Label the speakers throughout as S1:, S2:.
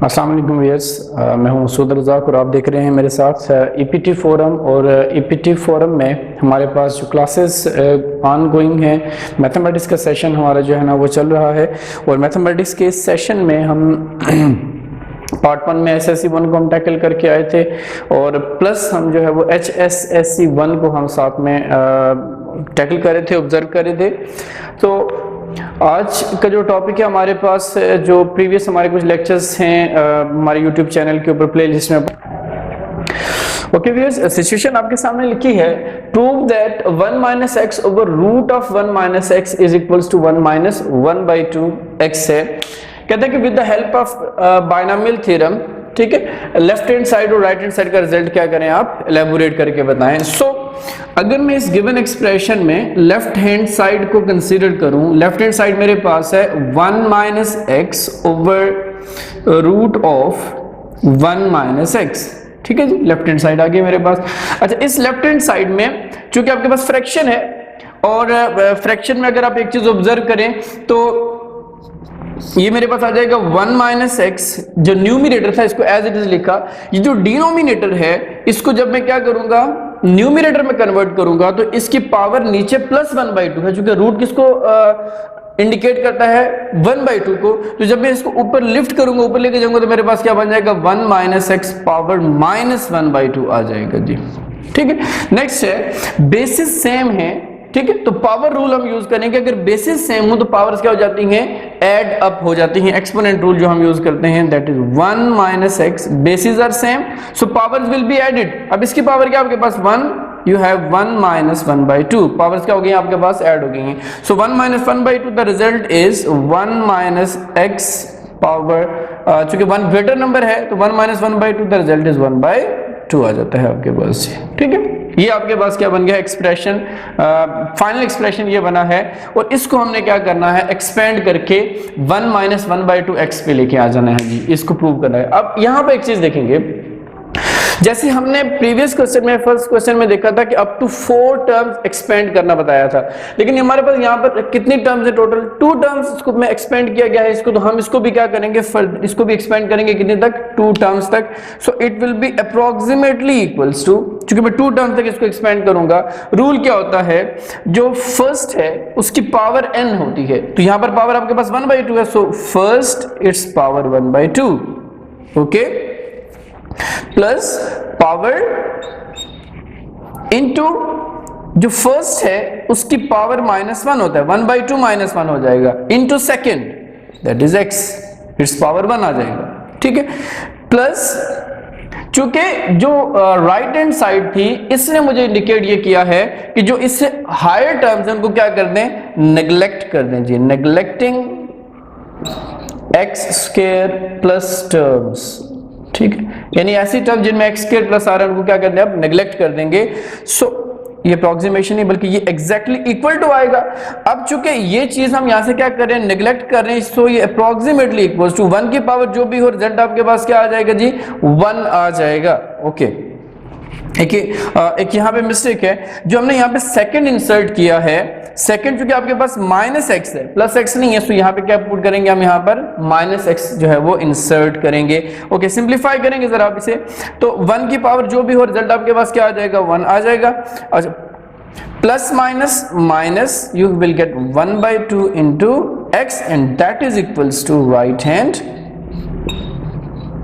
S1: अस्सलाम वालेकुम व्यूअर्स, मैं हूं मसूद रज़ाक और आप देख रहे हैं मेरे साथ ईपीटी फोरम। और ईपीटी फोरम में हमारे पास जो क्लासेस ऑन गोइंग हैं, मैथमेटिक्स का सेशन हमारा जो है ना वो चल रहा है। और मैथमेटिक्स के इस सेशन में हम पार्ट 1 में एसएससी 1 को हम टैकल करके आए थे और प्लस हम जो है वो HSSC 1 को हम साथ में टैकल कर रहे थे, ऑब्जर्व कर रहे थे। तो आज का जो टॉपिक है हमारे पास, जो प्रीवियस हमारे कुछ लेक्चर्स हैं हमारे यूट्यूब चैनल के ऊपर प्लेलिस्ट में। ओके व्यूअर्स, सिचुएशन आपके सामने लिखी है, prove that 1 minus X over root of 1 minus X is equals to 1 minus 1/2 X है। कहते हैं कि with the help of binomial theorem, ठीक है, लेफ्ट हैंड साइड और राइट हैंड साइड का रिजल्ट क्या करें आप एलैबोरेट करके बताएं। सो अगर मैं इस गिवन एक्सप्रेशन में लेफ्ट हैंड साइड को कंसीडर करूं, लेफ्ट हैंड साइड मेरे पास है 1 minus X over root of 1 minus X, ठीक है जी, लेफ्ट हैंड साइड आ गई मेरे पास। अच्छा, इस लेफ्ट हैंड साइड में चूंकि आपके पास फ्रैक्शन है और फ्रैक्शन में अगर आप एक चीज ऑब्जर्व करें तो ये मेरे पास आ जाएगा 1 माइनस एक्स, जो न्यूमिनेटर था इसको एज इट इज लिखा। ये जो डिनोमिनेटर है इसको जब मैं क्या करूंगा न्यूमिनेटर में कन्वर्ट करूंगा तो इसकी पावर नीचे प्लस 1/2 है, क्योंकि रूट किसको इंडिकेट करता है 1/2 को। तो जब मैं इसको ऊपर लिफ्ट करूंगा, ऊपर लेके जाऊंगा तो मेरे पास क्या बन जाएगा 1 माइनस एक्स पावर माइनस 1/2 आ जाएगा जी, ठीक है। नेक्स्ट है बेसिस सेम है, ठीक है, तो पावर रूल हम यूज करेंगे। अगर बेसिस सेम हो तो पावर्स क्या हो जाती हैं, ऐड अप हो जाती हैं। एक्सपोनेंट रूल जो हम यूज करते हैं that is 1 minus X, basis are same so powers will be added. अब इसकी पावर क्या आपके पास 1, यू हैव 1 माइनस 1/2, पावर्स क्या हो गई आपके पास ऐड हो गई हैं। So 1 minus 1/2 the result is 1 minus X power, चूंकि 1 ग्रेटर नंबर है तो 1 माइनस 1/2 द रिजल्ट इज 1/2 आ जाता है आपके पास, ठीक है। ये आपके पास क्या बन गया एक्सप्रेशन, फाइनल एक्सप्रेशन ये बना है। और इसको हमने क्या करना है एक्सपेंड करके 1 माइनस 1/2 एक्स पे लेके आ जाना है जी, इसको प्रूव करना है। अब यहां पे एक चीज देखेंगे, जैसे हमने प्रीवियस क्वेश्चन में फर्स्ट क्वेश्चन में देखा था कि अप टू 4 टर्म्स एक्सपेंड करना बताया था, लेकिन हमारे पास यहाँ पर कितनी टर्म्स है टोटल 2 टर्म्स इसको में एक्सपेंड किया गया है इसको, तो हम इसको भी क्या करेंगे इसको भी एक्सपेंड करेंगे कितने तक 2 टर्म्स तक। So it will be approximately equals to, चूंकि मैं 2 टर्म्स तक इसको एक्सपेंड करूंगा। रूल क्या होता है, जो फर्स्ट है उसकी पावर n होती है, तो यहां पर पावर आपके पास 1/2 है, so first it's power 1/2, okay, plus power into जो फर्स्ट है उसकी पावर -1 होता है, 1/2 -1 हो जाएगा, into second that is x, its power 1 आ जाएगा, ठीक है। प्लस चूंकि जो राइट हैंड साइड थी इसने मुझे इंडिकेट ये किया है कि जो इससे हायर टर्म्स हैं उनको क्या कर दें, नेग्लेक्ट कर दें जी, neglecting x square plus terms, ठीक है, यानी ऐसी टर्म जिनमें x स्क्वायर प्लस आ रहा है उनको क्या करते हैं अब नेग्लेक्ट कर देंगे। सो ये अप्रोक्सीमेशन नहीं बल्कि ये एग्जैक्टली इक्वल टू आएगा। अब चूंकि ये चीज हम यहां से क्या कर रहे हैं नेग्लेक्ट कर रहे हैं, सो ये अप्रोक्सीमेटली इक्वल्स टू 1 की पावर जो भी हो रिजल्ट आपके पास क्या आ जाएगा जी 1 आ जाएगा, ओके। एक यहाँ पे मिस्टेक है, जो हमने यहाँ पे सेकंड इंसर्ट किया है, सेकंड चूंकि आपके पास माइनस एक्स है प्लस एक्स नहीं है, तो यहाँ पे क्या पुट करेंगे हम, यहाँ पर माइनस एक्स जो है वो इंसर्ट करेंगे, ओके। सिंप्लीफाई करेंगे जरा आप इसे, तो 1 की पावर जो भी हो रिजल्ट आपके पास क्या आ जाएगा 1 आ जाएगा। अच्छा, plus minus minus you will get 1/2 into x and that is equals to right hand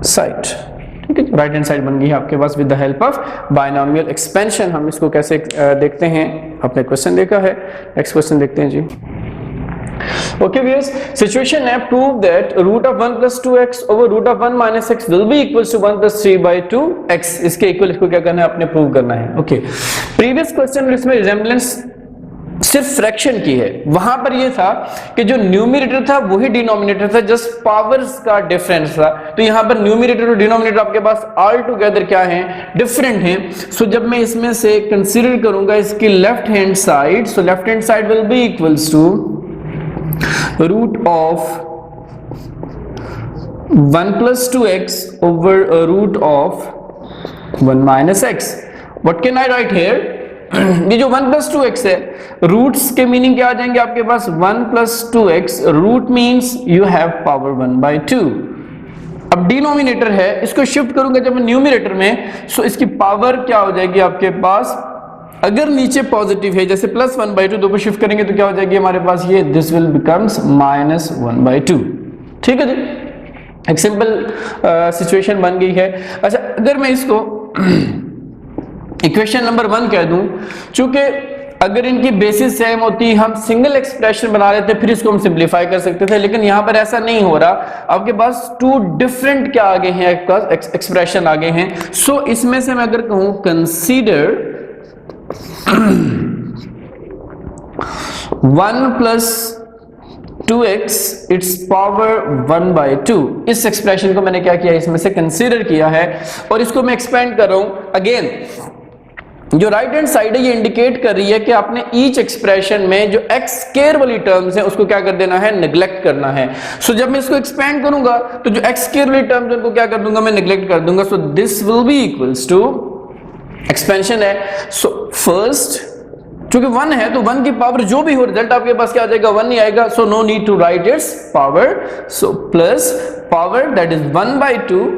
S1: side, ठीक है। राइट हैंड साइड बन गई है आपके पास with the help of binomial expansion. हम इसको कैसे देखते हैं, आपने क्वेश्चन देखा है, नेक्स्ट क्वेश्चन देखते हैं जी। ओके व्यूअर्स, सिचुएशन है prove that root of 1 + 2x over root of 1 - x will be equals to 1 + 3/2x। इसके इक्वल इसको क्या करना है, आपने प्रूव करना है, ओके। प्रीवियस क्वेश्चन में इसमें रिजेम्बलेंस सिर्फ फ्रैक्शन की है, वहां पर ये था कि जो न्यूमिनेटर था वही डिनोमिनेटर था, जस्ट पावर्स का डिफरेंस था। तो यहां पर न्यूमिनेटर और डिनोमिनेटर आपके पास ऑल टुगेदर क्या है, डिफरेंट हैं। सो जब मैं इसमें से कंसीडर करूंगा इसकी left hand side, so left hand side will be equals to root of 1 + 2x over root of 1 - x। What can I write here, ये जो 1 + 2x है, रूट्स के मीनिंग क्या आ जाएंगे आपके पास 1 + 2x, root means you have power 1/2, अब डिनोमिनेटर है, इसको शिफ्ट करूंगा जब मैं न्यूमरेटर में, सो इसकी पावर क्या हो जाएगी आपके पास, अगर नीचे पॉजिटिव है जैसे +1/2 दो पे शिफ्ट करेंगे तो क्या हो जाएगी हमारे पास ये, दिस विल बिकम्स -1/2। ठीक है जी, एक सिंपल सिचुएशन बन गई है। अच्छा, अगर मैं इसको इक्वेशन नंबर 1 कह दूं, चूंकि अगर इनकी बेसिस सेम होती हम सिंगल एक्सप्रेशन बना लेते फिर इसको हम सिंपलीफाई कर सकते थे, लेकिन यहां पर ऐसा नहीं हो रहा, आपके पास 2 डिफरेंट क्या आगे हैं, आपके पास एक्सप्रेशन आगे हैं। सो इसमें से मैं अगर कहूं कंसीडर 1 + 2x इट्स पावर 1/2, इस एक्सप्रेशन को मैंने क्या किया, इसमें से कंसीडर किया है और इसको मैं एक्सपेंड कर रहा हूं। अगेन जो राइट हैंड साइड है ये इंडिकेट कर रही है कि आपने ईच एक्सप्रेशन में जो एक्स स्क्वायर वाली टर्म्स है उसको क्या कर देना है, नेग्लेक्ट करना है। सो जब मैं इसको एक्सपेंड करूंगा तो जो एक्स स्क्वायर वाली टर्म्स उनको क्या कर दूंगा, मैं नेग्लेक्ट कर दूंगा। So this will be equals to, expansion है, सो फर्स्ट चूंकि 1 है तो 1 की पावर जो भी हो रिजल्ट आपके पास क्या आ जाएगा, 1 ही आएगा। So no need to write its power, so plus power that is 1/2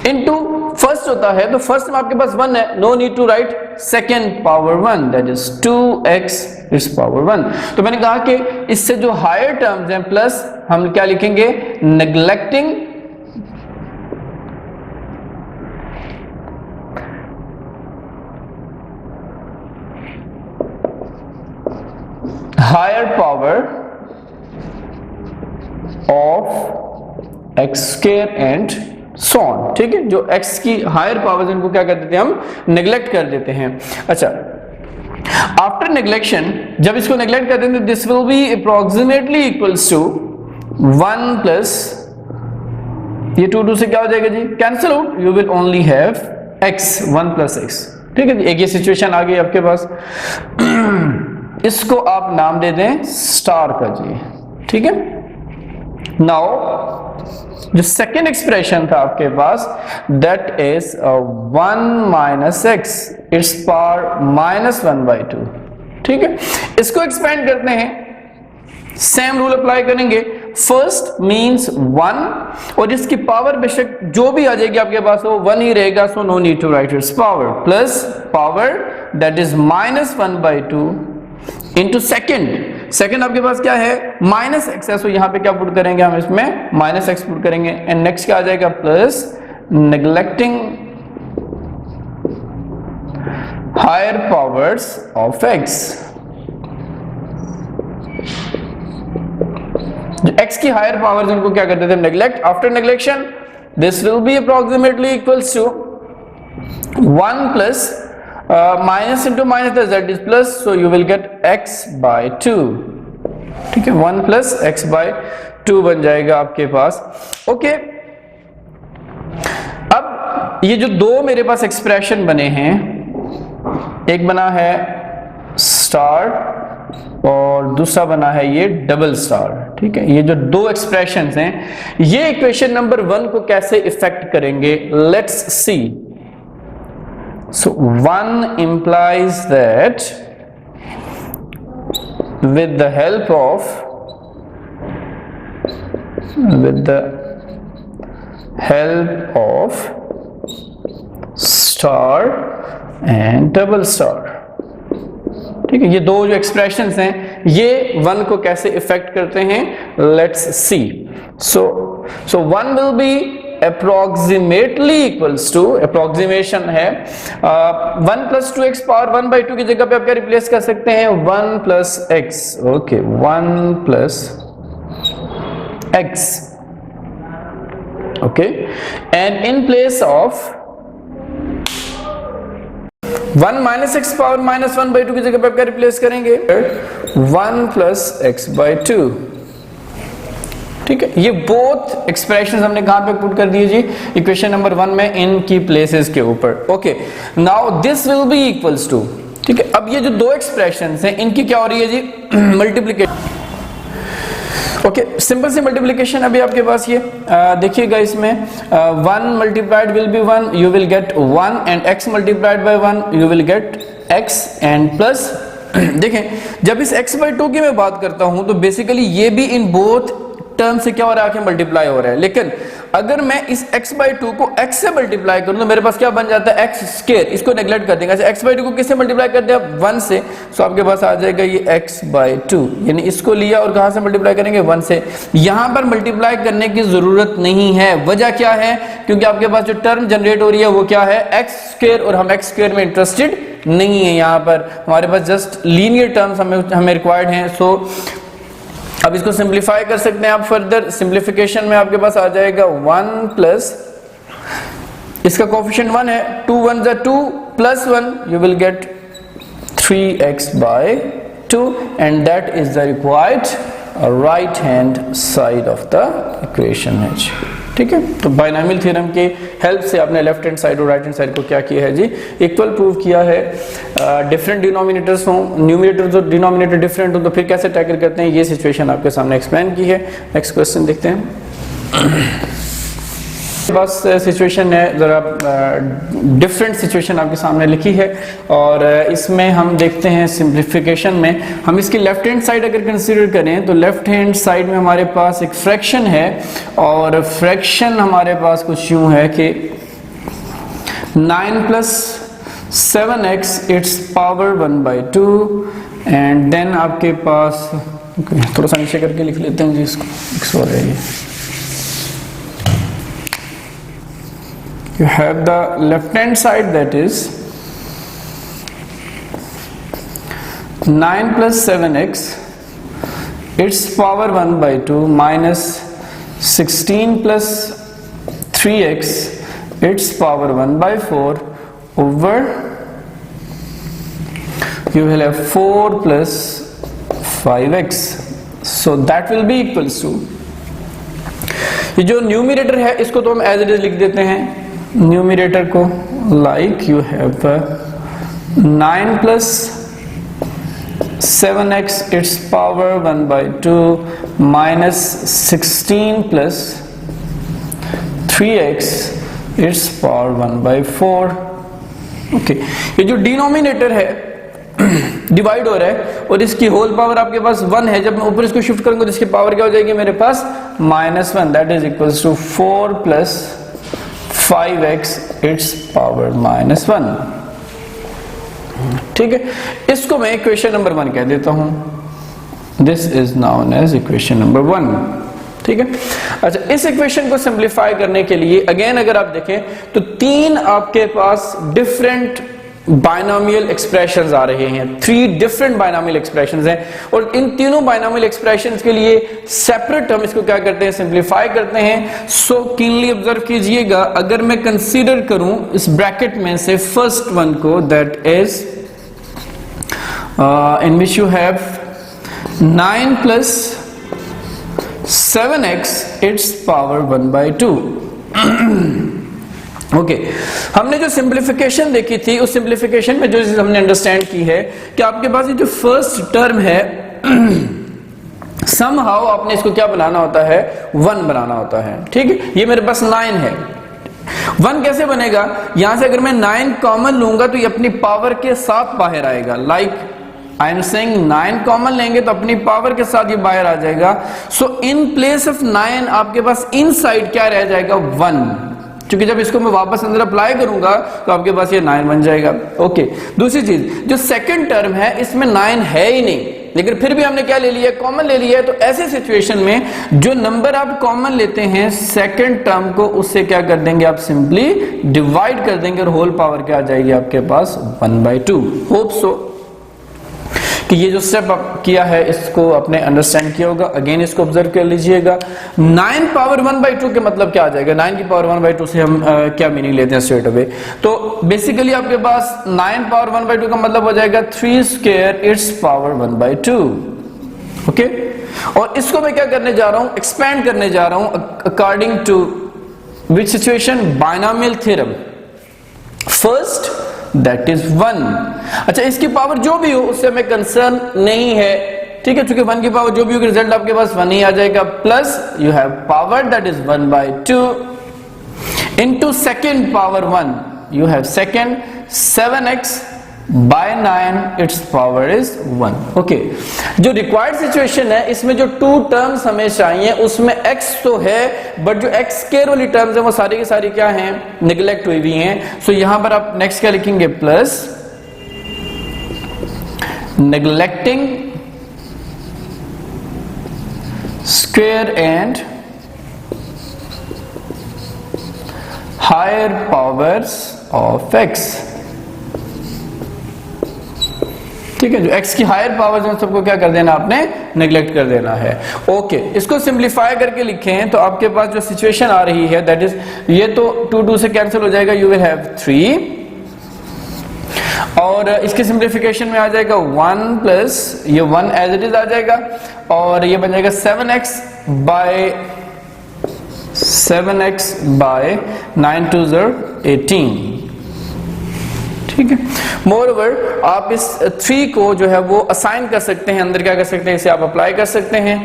S1: into first होता है तो फर्स्ट में आपके पास 1 है, no need to write second power 1 that is 2x इस पावर 1। तो मैंने कहा कि इससे जो हायर टर्म्स हैं प्लस हम क्या लिखेंगे, neglecting higher power of x square and so on. ठीक है, जो x की हायर पावर्स इनको क्या कर देते हैं, हम नेग्लेक्ट कर देते हैं। अच्छा, आफ्टर नेग्लेक्शन जब इसको नेग्लेक्ट कर देते हैं this will be approximately equals to 1 plus ये 2 से क्या हो जाएगा जी, cancel out, you will only have x 1 + x। ठीक है, एक ये सिचुएशन आ गई आपके पास। इसको आप नाम दे दें स्टार का जी। ठीक है, नाउ जो सेकेंड एक्सप्रेशन था आपके पास that is 1 - x its power -1/2। ठीक है, इसको एक्सपेंड करते हैं, सेम रूल अप्लाई करेंगे, फर्स्ट मींस 1 और इसकी पावर बेशक जो भी आ जाएगी आपके पास वो 1 ही रहेगा। So no need to write its power, plus power that is -1/2 into second आपके पास क्या है, -x है, सो यहां पे क्या पुट करेंगे हम, इसमें -x पुट करेंगे एंड नेक्स्ट क्या आ जाएगा, plus neglecting higher powers of x। जो x की हायर पावर्स इनको क्या करते थे, neglect. After neglection this will be approximately equals to 1 plus minus into minus that is plus, so you will get x/2। ठीक है, 1 + x/2 बन जाएगा आपके पास। ओके, अब ये जो दो मेरे पास एक्सप्रेशन बने हैं, एक बना है स्टार और दूसरा बना है ये डबल स्टार। ठीक है, ये जो दो एक्सप्रेशंस हैं ये इक्वेशन नंबर 1 को कैसे इफेक्ट करेंगे, let's see. So 1 implies that with the help of star and double star। ठीक है, ये दो जो एक्सप्रेशंस हैं ये 1 को कैसे इफेक्ट करते हैं, let's see. So 1 will be approximately equals to, approximation है 1 + 2x पावर 1/2 की जगह पे आप क्या रिप्लेस कर सकते हैं, 1 + x। Okay, 1 + x। Okay, and in place of 1 - x power -1/2 की जगह पे आप क्या रिप्लेस करेंगे, 1 + x/2। ठीक है, ये बोथ एक्सप्रेशंस हमने कहां पे पुट कर दिए जी, इक्वेशन नंबर 1 में इनकी प्लेसेस के ऊपर। Okay, now this will be equals to, ठीक है, अब ये जो दो एक्सप्रेशंस हैं इनकी क्या हो रही है जी, मल्टीप्लिकेशन। ओके, सिंपल सी मल्टीप्लिकेशन अभी आपके पास ये देखिएगा, इसमें 1 multiplied will be 1, you will gate 1 and x multiplied by 1 you will gate x and plus देखें जब इस x/2 की मैं बात करता हूं तो बेसिकली ये भी इन बोथ टर्म से क्या हो रहा है, मल्टीप्लाई हो रहा है, लेकिन अगर मैं इस x/2 को x से मल्टीप्लाई करूं तो मेरे पास क्या बन जाता है x²। इसको नेग्लेक्ट कर देंगे। अच्छा, x/2 को किससे मल्टीप्लाई कर दिया 1 से, सो आपके पास आ जाएगा ये x/2, यानी इसको लिया और कहां से मल्टीप्लाई करेंगे 1 से। यहां पर मल्टीप्लाई करने की जरूरत नहीं है। वजह क्या है? क्योंकि आपके पास जो टर्म जनरेट हो रही है वो क्या है x² और हम x² में इंटरेस्टेड नहीं है। यहां पर हमारे पास जस्ट लीनियर टर्म्स हमें रिक्वायर्ड हैं। सो अब इसको सिंप्लीफाई कर सकते हैं आप फर्दर। सिंप्लीफिकेशन में आपके पास आ जाएगा 1 प्लस इसका कोफिशिएंट 1 है, 2 1 जा 2 plus 1 you will gate 3x/2 and that is the required right hand side of the equation H। ठीक है, तो बाइनोमियल थ्योरम के हेल्प से आपने लेफ्ट हैंड साइड और राइट हैंड साइड को क्या किया है जी, इक्वल प्रूव किया है। डिफरेंट डिनोमिनेटर्स हों, न्यूमरेटर और डिनोमिनेटर डिफरेंट हो तो फिर कैसे टैकल करते हैं, ये सिचुएशन आपके सामने एक्सप्लेन की है। नेक्स्ट क्वेश्चन देखते हैं। बस सिचुएशन है जरा डिफरेंट सिचुएशन आपके सामने लिखी है और इसमें हम देखते हैं सिंप्लीफिकेशन में हम इसकी लेफ्ट हैंड साइड अगर कंसीडर करें तो लेफ्ट हैंड साइड में हमारे पास एक फ्रैक्शन है और फ्रैक्शन हमारे पास कुछ यूं है कि 9 plus 7x its power 1/2 and then आपके पास थोड़ा सा नीचे करके लिख लेते हैं जी इसको हो रही है। You have the left hand side that is 9 plus 7x its power 1/2 minus 16 plus 3x its power 1/4 over you will have 4 plus 5x, so that will be equals to, ये जो न्यूमरेटर है इसको तो हम एज इट इज लिख देते हैं numerator को like you have 9 plus 7x its power 1/2 minus 16 plus 3x it's power 1/4। Okay, ये जो डिनोमिनेटर है डिवाइड हो रहा है और इसकी होल पावर आपके पास 1 है। जब मैं ऊपर इसको शिफ्ट करूंगा तो इसकी पावर क्या हो जाएगी मेरे पास -1, that is equals to 4 plus 5x its power -1। ठीक है, इसको मैं इक्वेशन नंबर 1 कह देता हूं। This is known as equation number 1। ठीक है, अच्छा, इस इक्वेशन को सिंप्लीफाई करने के लिए अगेन अगर आप देखें तो 3 आपके पास डिफरेंट बाइनोमियल एक्सप्रेशंस आ रहे हैं। 3 डिफरेंट बाइनोमियल एक्सप्रेशंस हैं और इन तीनों बाइनोमियल एक्सप्रेशंस के लिए सेपरेट हम इसको क्या करते हैं सिंप्लीफाई करते हैं। सो कीनली ऑब्जर्व कीजिएगा, अगर मैं कंसीडर करूं इस ब्रैकेट में से फर्स्ट वन को that is in which you have 9 plus 7x its power 1/2। Okay, हमने जो सिंप्लीफिकेशन देखी थी उस सिंप्लीफिकेशन में जो चीज हमने अंडरस्टैंड की है कि आपके पास ये जो फर्स्ट टर्म है समहाउ आपने इसको क्या बनाना होता है 1 बनाना होता है। ठीक है, ये मेरे पास 9 है, 1 कैसे बनेगा, यहां से अगर मैं 9 कॉमन लूंगा तो ये अपनी पावर के साथ बाहर आएगा। Like I am saying 9 common लेंगे तो अपनी पावर के साथ ये बाहर आ जाएगा। सो इन प्लेस ऑफ 9 आपके पास इनसाइड क्या रह जाएगा 1, क्योंकि जब इसको मैं वापस अंदर अप्लाई करूंगा तो आपके पास ये 9 बन जाएगा। ओके, दूसरी चीज जो सेकंड टर्म है इसमें 9 है ही नहीं, लेकिन फिर भी हमने क्या ले लिया कॉमन ले लिया है। तो ऐसे सिचुएशन में जो नंबर आप कॉमन लेते हैं सेकंड टर्म को उससे क्या कर देंगे आप सिंपली डिवाइड कर देंगे और होल पावर क्या आ जाएगी आपके पास 1/2। होप सो कि ये जो स्टेप आप किया है इसको आपने अंडरस्टैंड किया होगा। अगेन इसको ऑब्जर्व कर लीजिएगा, 9 पावर 1/2 के मतलब क्या आ जाएगा, 9 की पावर 1/2 से हम क्या मीनिंग लेते हैं स्ट्रेट अवे। तो बेसिकली आपके पास 9 पावर 1/2 का मतलब हो जाएगा 3 स्क्वायर इट्स पावर 1/2। ओके, और इसको मैं क्या करने जा रहा हूं एक्सपैंड करने जा रहा हूं according to which situation, binomial theorem. First that is 1। अच्छा, इसकी पावर जो भी हो उससे हमें कंसर्न नहीं है। ठीक है, चूंकि 1 की पावर जो भी होगी रिजल्ट आपके पास 1 ही आ जाएगा। Plus you have power that is 1/2 into second power 1 you have second 7x by 9 its power is 1। Okay, जो रिक्वायर्ड सिचुएशन है इसमें जो 2 टर्म्स हमें चाहिए उसमें x तो है बट जो x स्क्वायर वाली टर्म्स है वो सारी की सारी क्या हैं, निगलेक्ट हुई हुई हैं। सो यहां पर आप नेक्स्ट क्या लिखेंगे, plus neglecting square and higher powers of x। ठीक है, जो x की हायर पावर्स हैं सबको क्या कर देना, आपने नेग्लेक्ट कर देना है। ओके, इसको सिंप्लीफाई करके लिखें तो आपके पास जो सिचुएशन आ रही है दैट इज, ये तो 2 से कैंसिल हो जाएगा, यू विल हैव 3 और इसके सिंप्लीफिकेशन में आ जाएगा 1 प्लस ये 1 एज इट इज आ जाएगा और ये बन जाएगा 7x बाय 9 2 18। ठीक है, मोरओवर आप इस 3 को जो है वो असाइन कर सकते हैं, अंदर क्या कर सकते हैं, इसे आप अप्लाई कर सकते हैं।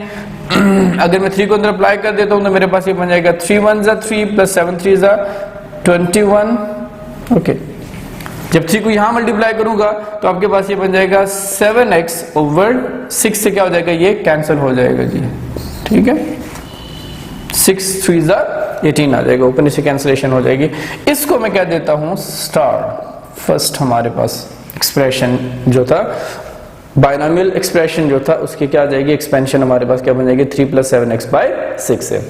S1: अगर मैं 3 को अंदर अप्लाई कर देता हूं तो मेरे पास ये बन जाएगा 3 1 3 प्लस 7 3 21। ओके, जब 3 को यहां मल्टीप्लाई करूंगा तो आपके पास ये बन जाएगा 7x ओवर 6 से क्या हो जाएगा, ये कैंसिल हो जाएगा जी। ठीक है, 6 3 18 आ जाएगा, ऊपर नीचे कैंसिलेशन हो जाएगी। इसको मैं क्या देता हूं, स्टार। फर्स्ट हमारे पास एक्सप्रेशन जो था, बाइनोमियल एक्सप्रेशन जो था, उसकी क्या आ जाएगी, एक्सपेंशन हमारे पास क्या बन जाएगी, 3 + 7x बाय 6 है।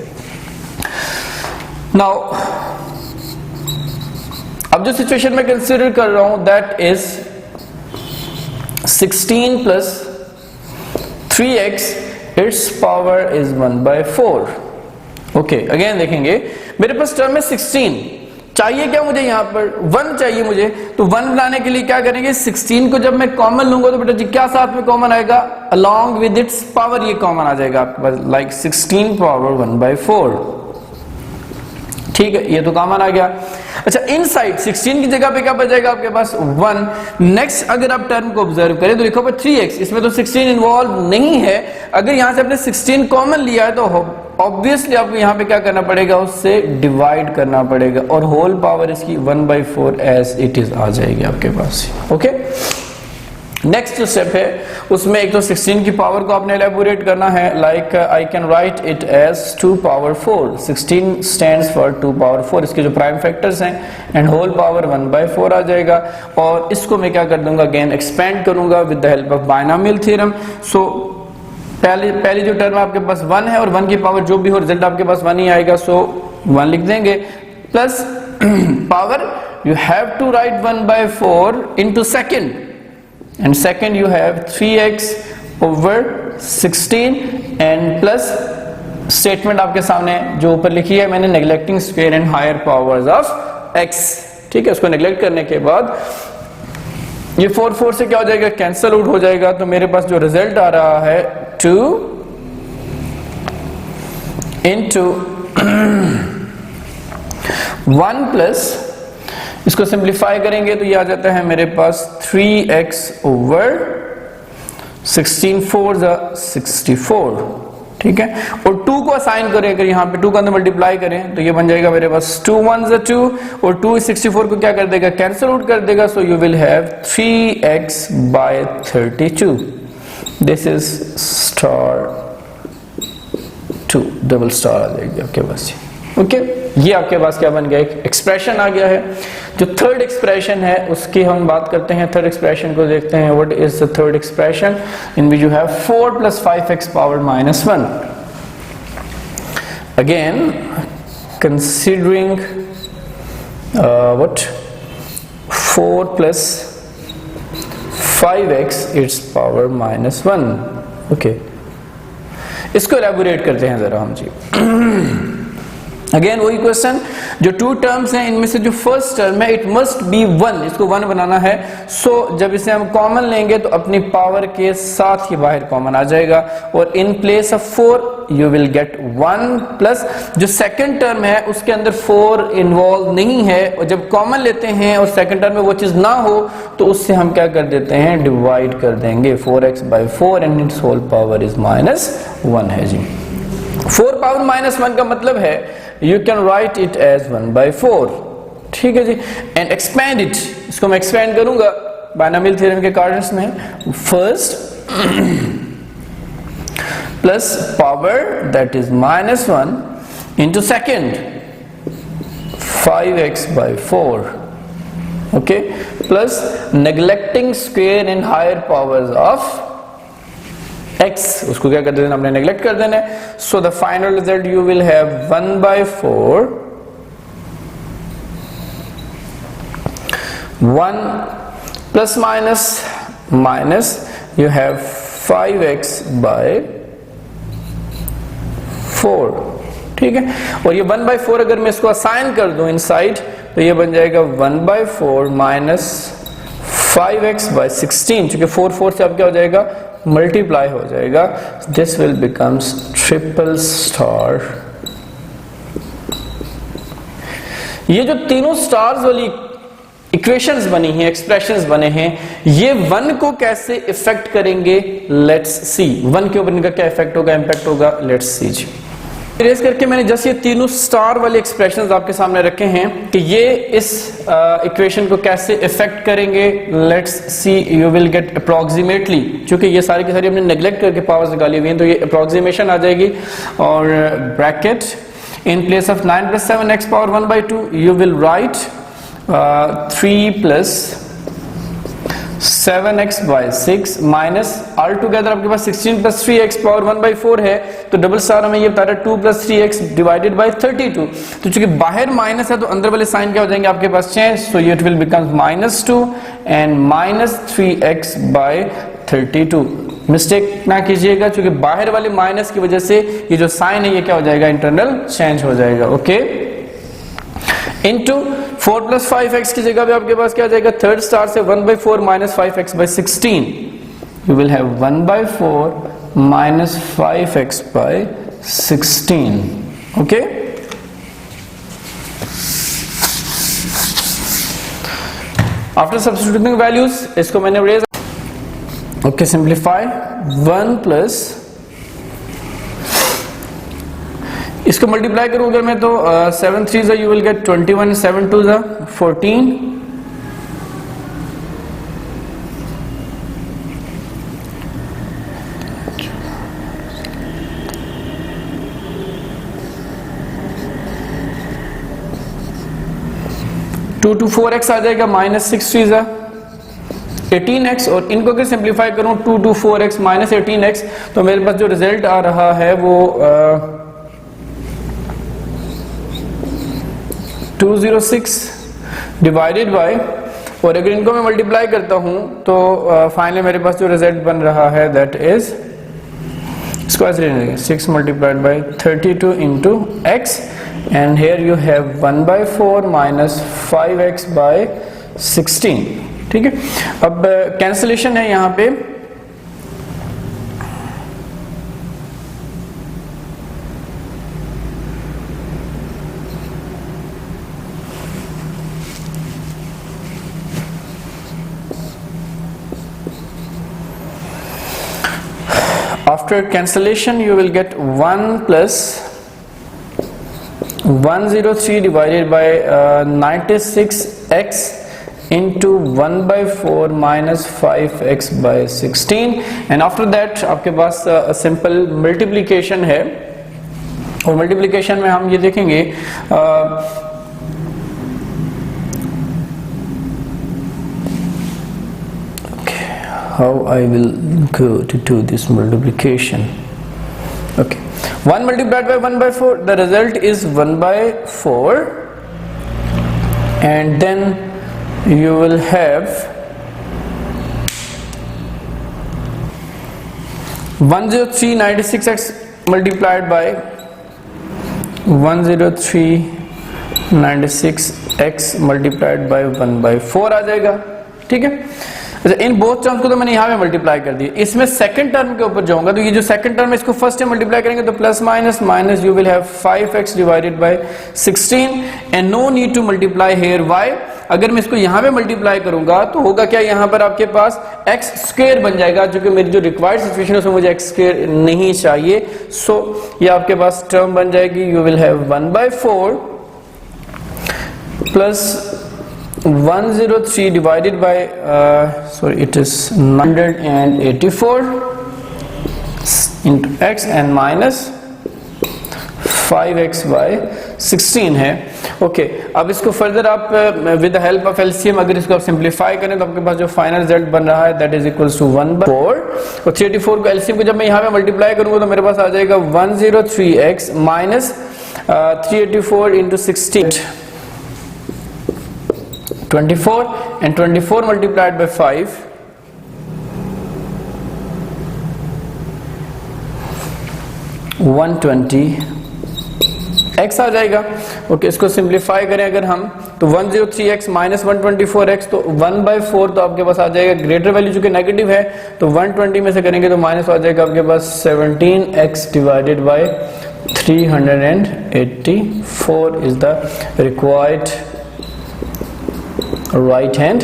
S1: नाउ अब जो सिचुएशन में कंसीडर कर रहा हूं that is 16 + 3x it's power is 1/4। Okay, again देखेंगे मेरे पास टर्म है 16, चाहिए क्या मुझे, यहां पर 1 चाहिए मुझे, तो 1 बनाने के लिए क्या करेंगे, 16 को जब मैं कॉमन लूंगा तो बेटा जी क्या साथ में कॉमन आएगा, अलोंग विद इट्स पावर ये कॉमन आ जाएगा आपके पास, लाइक 16 पावर 1/4। ठीक है, ये तो कॉमन आ गया। अच्छा, इनसाइड 16 की जगह पे क्या बचेगा आपके पास, 1। नेक्स्ट अगर आप टर्म को ऑब्जर्व करें तो लिखो पर 3x, इसमें तो 16 इन्वॉल्व नहीं है। अगर यहां से आपने 16 कॉमन लिया है तो ऑब्वियसली आपको यहां पे क्या करना पड़ेगा, उससे डिवाइड करना पड़ेगा और होल पावर इसकी 1/4 एज इट इज आ जाएगी आपके पास। ओके, नेक्स्ट जो स्टेप है उसमें एक तो 16 की पावर को आपने एलैबोरेट करना है, like I can write it as 2/4। 16 stands for 2/4, इसके जो प्राइम फैक्टर्स हैं, एंड होल पावर 1/4 आ जाएगा। और इसको मैं क्या कर दूंगा, अगेन एक्सपेंड करूंगा with the help of binomial theorem. So पहली जो टर्म आपके पास 1 है और 1 की पावर जो भी हो, रिजल्ट आपके पास 1 ही आएगा, सो 1 लिख देंगे plus power you have to write 1/4 into second, and second you have 3x over 16 and plus statement आपके सामने जो ऊपर लिखी है मैंने, neglecting square and higher powers of x। ठीक है, उसको नेग्लेक्ट करने के बाद ये 4 से क्या हो जाएगा, कैंसल आउट हो जाएगा। तो मेरे पास जो रिजल्ट आ रहा है 2 into 1 प्लस, इसको सिंप्लीफाई करेंगे तो ये आ जाता है मेरे पास 3x ओवर 16 4 64। ठीक है, और 2 को असाइन करें, अगर यहाँ पे 2 का अंदर मल्टीप्लाई करें तो ये बन जाएगा मेरे पास 2 1 2 और 2 64 को क्या कर देगा, कैंसिल आउट कर देगा। So you will have 3x by 32। This is star 2, double star आ जाएगी आपके पास। ओके, ये आपके पास क्या बन गया, एक एक्सप्रेशन आ गया है। जो थर्ड एक्सप्रेशन है उसकी हम बात करते हैं। थर्ड एक्सप्रेशन को देखते हैं, what is the third expression in which you have 4 + 5x power -1। Again considering what 4 + 5x its power -1। Okay, इसको एलैबोरेट करते हैं जरा हम जी। अगेन वही क्वेश्चन, जो 2 टर्म्स हैं इनमें से जो फर्स्ट टर्म है इट मस्ट बी 1, इसको 1 बनाना है। सो जब इसे हम कॉमन लेंगे तो अपनी पावर के साथ ही बाहर कॉमन आ जाएगा और in place of 4 you will gate 1 plus जो सेकंड टर्म है उसके अंदर 4 इन्वॉल्व नहीं है, और जब कॉमन लेते हैं और सेकंड टर्म में वो चीज ना हो तो उससे हम क्या कर देते हैं, डिवाइड कर देंगे। 4x/4 and its whole power is -1 है जी। 4 पावर -1 का मतलब है you can write it as 1/4। ठीक है जी, एंड एक्सपेंड इट, इसको मैं एक्सपेंड करूंगा बायनोमियल थ्योरम के कोऑर्डिनेट्स में first plus power that is -1 into second 5x/4, okay, plus neglecting square in higher powers of x, उसको क्या कर देना, हमने नेग्लेक्ट कर देना है. So the final result you will have 1/4 1 plus minus minus you have 5x/4, ठीक है. और ये 1/4 अगर मैं इसको असाइन कर दूं इनसाइड तो ये बन जाएगा 1/4 माइनस 5x/16, चूंकि 4 से अब क्या हो जाएगा, मल्टीप्लाई हो जाएगा. This will becomes triple star. ये जो तीनों स्टार्स वाली इक्वेशंस बनी हैं, एक्सप्रेशंस बने हैं, ये 1 को कैसे इफेक्ट करेंगे, लेट्स सी. 1 के ऊपर इनका क्या इफेक्ट होगा, इंपैक्ट होगा, लेट्स सी जी. इरेज करके मैंने जस्ट ये तीनों स्टार वाले एक्सप्रेशंस आपके सामने रखे हैं कि ये इस इक्वेशन को कैसे इफेक्ट करेंगे. Let's see, you will gate approximately, क्योंकि ये सारी की सारी हमने नेग्लेक्ट करके पावर्स निकाली हुई हैं, तो ये अप्रोक्सीमेशन आ जाएगी. और bracket in place of 9 + 7x power 1/2 you will write 3 + 7x/6 minus all together आपके पास 16 + 3x पावर 1/4 है, तो डबल स्टार हमें ये बता रहा है 2 + 3x डिवाइडेड बाय 32. तो चूंकि बाहर माइनस है तो अंदर वाले साइन क्या हो जाएंगे आपके पास, change. So it will become -2 and -3x/32. Mistake ना कीजिएगा, क्योंकि बाहर वाले माइनस की वजह से ये जो साइन है ये क्या हो जाएगा, इंटरनल चेंज हो जाएगा. ओके, इनटू 4 + 5x की जगह पे आपके पास क्या आ जाएगा, थर्ड स्टार से 1/4 minus 5x/16. You will have 1/4 minus 5x/16. Okay, after substituting values इसको मैंने रेज. ओके, सिंप्लीफाई 1 प्लस, इसको मल्टीप्लाई करूं अगर मैं तो 7 3 you will get 21, 7 2 14. Two two 4x आ जाएगा, -6 3 18x. और इनको अगर सिंप्लीफाई करूं 2 2 4x माइनस 18x, तो मेरे पास जो रिजल्ट आ रहा है वो 206 डिवाइडेड बाय, और अगर इनको मैं मल्टीप्लाई करता हूं तो फाइनली मेरे पास जो रिजल्ट बन रहा है दैट इज, इसको ऐसे लिखेंगे 6 multiplied by 32 into x, and here you have 1/4 minus 5x/16. ठीक है, अब कैंसिलेशन है यहां पे. After cancellation you will get 1 plus 103 divided by 96x into 1/4 minus 5x/16, and after that आपके पास सिंपल मल्टीप्लिकेशन है, और मल्टीप्लिकेशन में हम ये देखेंगे how I will go to do this multiplication. Okay, 1 multiplied by 1/4, the result is 1/4, and then you will have 10396x multiplied by 10396x multiplied by 1/4 आ जाएगा. ठीक है, इन बोथ टर्म्स को तो मैंने यहाँ पे मल्टीप्लाई कर दिया. इसमें सेकंड टर्म के ऊपर जाऊंगा तो ये जो सेकंड टर्म है इसको फर्स्ट टाइम मल्टीप्लाई करेंगे तो plus minus minus you will have 5x divided by 16, and no need to multiply here. Why? अगर मैं इसको यहाँ पे मल्टीप्लाई करूंगा तो होगा क्या, यहाँ पर आपके पास एक्स स्क्वायर बन जाएगा, जो कि मेरी जो रिक्वायर्ड सिचुएशन है उसमें मुझे एक्स स्क्वायर नहीं चाहिए. सो ये आपके पास टर्म बन जाएगी, you will have 1/4 plus 103 divided by sorry, it is 984 into x and minus 5x by 16 है। ओके, अब इसको फर्दर आप with the help of LCM अगर इसको आप सिंप्लीफाई करें तो आपके पास जो फाइनल रिजल्ट बन रहा है दैट इज इक्वल्स टू 1/4 और 384 को एलसीएम को जब मैं यहाँ पे मल्टीप्लाई करूंगा तो मेरे पास आ जाएगा 103x minus 384 into 16 24 and 24 multiplied by 5 120 x आ जाएगा। ओके, इसको सिंप्लीफाई करें अगर हम तो 103x माइनस 124x तो 1/4 तो आपके पास आ जाएगा। ग्रेटर वैल्यू जो कि नेगेटिव है तो 120 में से करेंगे तो माइनस आ जाएगा आपके पास 17x divided by 384 is the required right hand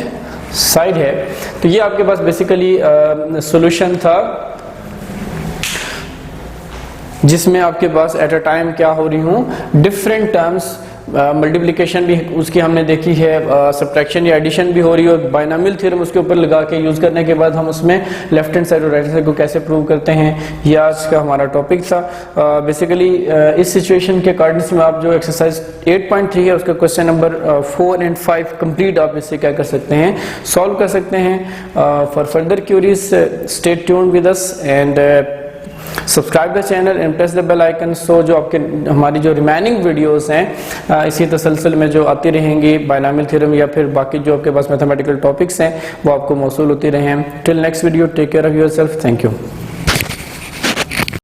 S1: side है। तो ये आपके पास बेसिकली सॉल्यूशन था जिसमें आपके पास एट अ टाइम क्या हो रही हूँ डिफरेंट टर्म्स मल्टीप्लिकेशन भी उसकी हमने देखी है, सब्ट्रैक्शन या एडिशन भी हो रही है और बाइनोमियल थ्योरम उसके ऊपर लगा के यूज करने के बाद हम उसमें लेफ्ट हैंड साइड और राइट साइड को कैसे प्रूव करते हैं, ये आज का हमारा टॉपिक था। बेसिकली इस सिचुएशन के अकॉर्डिंग में आप जो एक्सरसाइज 8.3 है उसका क्वेश्चन नंबर 4 and 5 कंप्लीट आप इससे क्या कर सकते हैं, सॉल्व कर सकते हैं। For further queries stay tuned with us and subscribe the channel and press the bell icon so जो आपके हमारी जो रिमेनिंग वीडियोस हैं इसी तसलसल में जो आती रहेंगी बाइनोमियल थ्योरम या फिर बाकी जो आपके पास मैथमेटिकल टॉपिक्स हैं वो आपको मौसूल होती रहें। Till next video, take care of yourself, thank you.